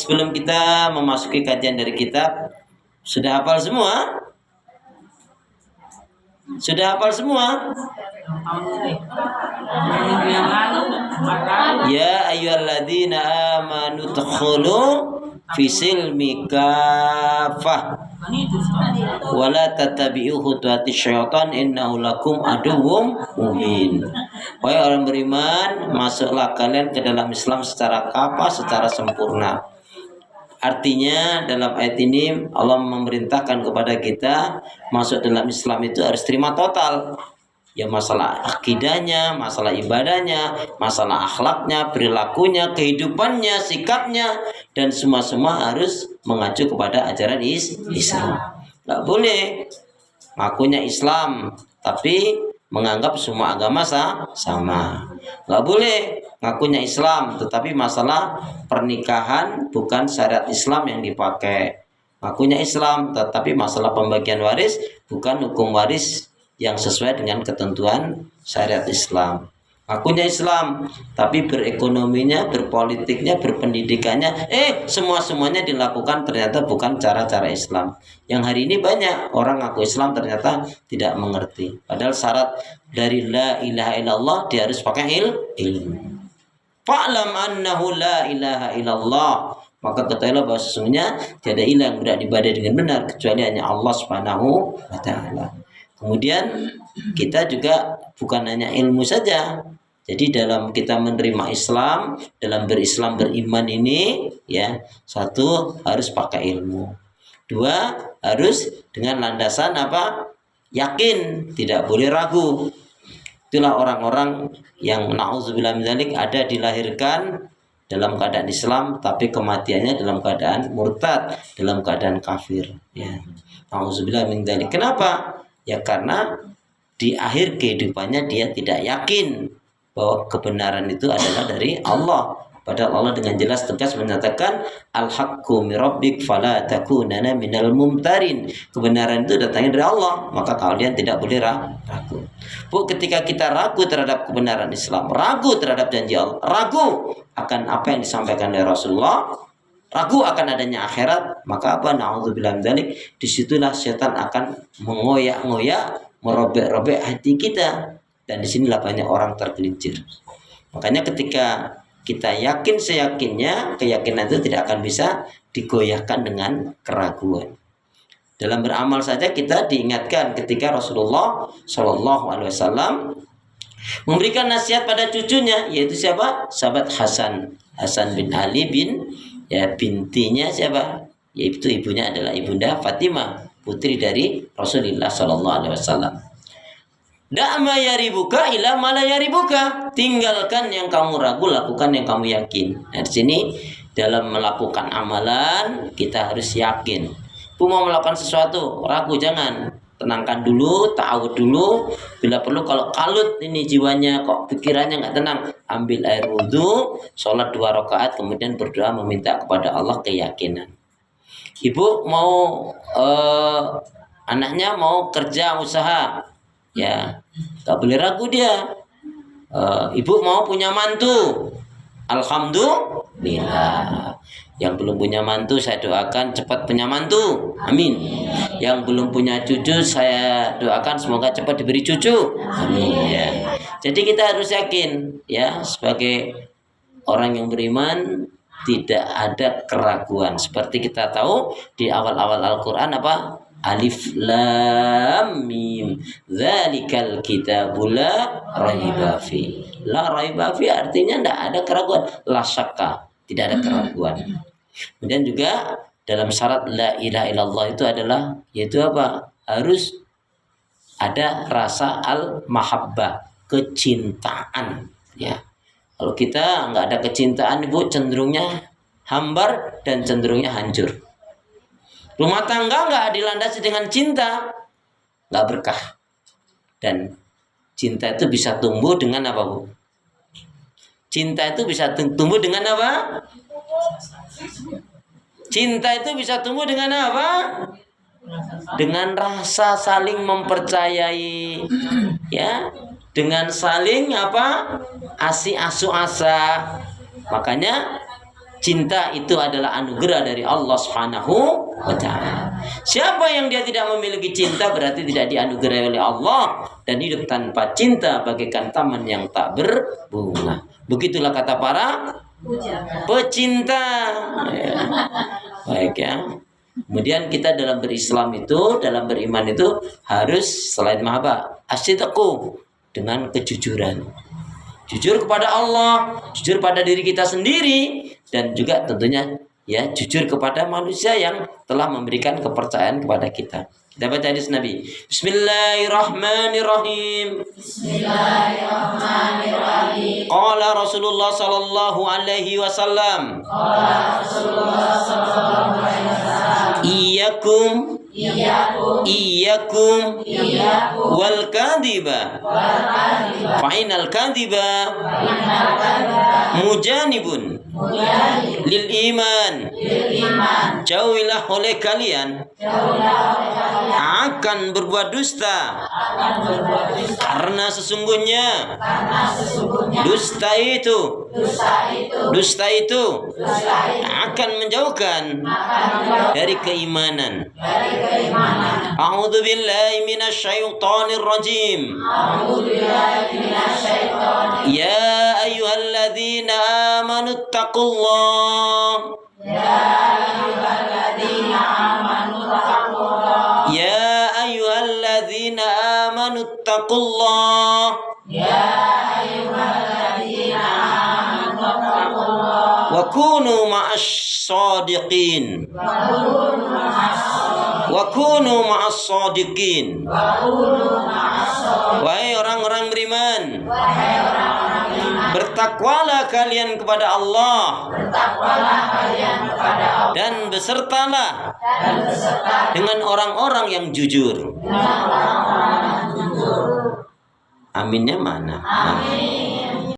sebelum kita memasuki kajian dari kitab, sudah hafal semua? Sudah hafal semua? Ya ayyuhalladzina amanu dkhulu fi silmi kafah wala tattabi'u khutuwati syaitan innahu lakum aduwwum mubin. Wahai orang beriman, masuklah kalian ke dalam Islam secara kafah, secara sempurna. Artinya dalam ayat ini Allah memerintahkan kepada kita masuk dalam Islam itu harus terima total. Ya, masalah akidahnya, masalah ibadahnya, masalah akhlaknya, perilakunya, kehidupannya, sikapnya, dan semua harus mengacu kepada ajaran Islam. Nggak boleh ngakunya Islam tapi menganggap semua agama sama. Nggak boleh ngakunya Islam tetapi masalah pernikahan bukan syariat Islam yang dipakai. Ngakunya Islam tetapi masalah pembagian waris bukan hukum waris yang sesuai dengan ketentuan syariat Islam. Ngakunya Islam tapi berekonominya, berpolitiknya, berpendidikannya semuanya dilakukan ternyata bukan cara-cara Islam. Yang hari ini banyak orang ngaku Islam ternyata tidak mengerti. Padahal syarat dari la ilaha illallah dia harus pakai ilmu. Fa'lam annahu la ilaha illallah. Maka ketahuilah bahwa sesungguhnya tiada ilah yang berhak diibadahi dengan benar kecuali hanya Allah Subhanahu wa taala. Kemudian kita juga bukan hanya ilmu saja. Jadi dalam kita menerima Islam, dalam berislam beriman ini, ya, satu harus pakai ilmu. Dua harus dengan landasan apa? Yakin, tidak boleh ragu. Itulah orang-orang yang na'udzubillah min dzalik ada dilahirkan dalam keadaan Islam tapi kematiannya dalam keadaan murtad, dalam keadaan kafir, ya. Na'udzubillah min dzalik. Kenapa? Ya karena di akhir kehidupannya dia tidak yakin bahwa kebenaran itu adalah dari Allah. Padahal Allah dengan jelas tegas menyatakan al-haqqu mir rabbik fala takunanna minal mumtarin. Kebenaran itu datangnya dari Allah, maka kalian tidak boleh ragu. Bu, ketika kita ragu terhadap kebenaran Islam, ragu terhadap janji Allah, ragu akan apa yang disampaikan oleh Rasulullah, ragu akan adanya akhirat, maka apa? Na'udzubillah min dzalik. Disitulah setan akan mengoyak-ngoyak, merobek-robek hati kita, dan disinilah banyak orang tergelincir. Makanya ketika kita yakin seyakinnya, keyakinan itu tidak akan bisa digoyahkan dengan keraguan. Dalam beramal saja kita diingatkan ketika Rasulullah Shallallahu Alaihi Wasallam memberikan nasihat pada cucunya, yaitu siapa? Sahabat Hasan bin Ali bintinya siapa? Yaitu ibunya adalah ibunda Fatimah, putri dari Rasulullah Shallallahu Alaihi Wasallam. Da'ma yaribuka ila ma la yaribuka. Tinggalkan yang kamu ragu, lakukan yang kamu yakin. Nah, di sini dalam melakukan amalan kita harus yakin. Bu mau melakukan sesuatu, ragu jangan. Tenangkan dulu, ta'awud dulu. Bila perlu kalau kalut ini jiwanya, kok pikirannya nggak tenang, ambil air wudhu, sholat 2 rakaat, kemudian berdoa meminta kepada Allah keyakinan. Ibu mau anaknya mau kerja usaha, ya nggak boleh ragu dia. Ibu mau punya mantu, alhamdulillah. Yang belum punya mantu saya doakan cepat punya mantu, amin. Yang belum punya cucu saya doakan semoga cepat diberi cucu, amin, ya. Jadi kita harus yakin, ya, sebagai orang yang beriman tidak ada keraguan. Seperti kita tahu di awal-awal Al-Quran apa? Alif lam mim dzalikal kitabul la raiba fi. La raiba fi artinya tidak ada keraguan. La syakka, tidak ada keraguan. Kemudian juga dalam syarat la ilaha illallah itu adalah yaitu apa? Harus ada rasa al-mahabbah, kecintaan, ya. Kalau kita nggak ada kecintaan, Ibu, cenderungnya hambar dan cenderungnya hancur. Rumah tangga nggak dilandasi dengan cinta, nggak berkah. Dan cinta itu bisa tumbuh dengan apa, Bu? Cinta itu bisa tumbuh dengan apa? Cinta itu bisa tumbuh dengan apa? Dengan rasa saling mempercayai, ya, dengan saling apa? Asi asu asa. Makanya Cinta itu adalah anugerah dari Allah Subhanahu wa taala. Siapa yang dia tidak memiliki cinta berarti tidak dianugerahi oleh Allah, dan hidup tanpa cinta bagaikan taman yang tak berbunga. Begitulah kata para pecinta. Ya. Baik ya. Kemudian kita dalam berislam itu, dalam beriman itu harus selain mahabbah, asyidqu, dengan kejujuran. Jujur kepada Allah, jujur pada diri kita sendiri, dan juga tentunya ya jujur kepada manusia yang telah memberikan kepercayaan kepada kita. Kita baca hadis Nabi. Bismillahirrahmanirrahim. Bismillahirrahmanirrahim. Qala Rasulullah sallallahu alaihi wasallam. Iyyakum wal kadhiba fa inal kadhiba mujanibun lil iman. Jauhilah oleh kalian akan berbuat dusta, karena sesungguhnya dusta itu akan menjauhkan dari keimanan. A'udzu billahi minasyaitonir rajim. Ya ayyuhalladzina amanu taqullah. Ya ayyuhalladzina amanu taqullah. Wa kunu ma'as sadiqin. Wahai orang-orang beriman, bertakwalah kalian kepada Allah, dan besertalah dengan orang-orang yang jujur. Aminnya mana? Amin.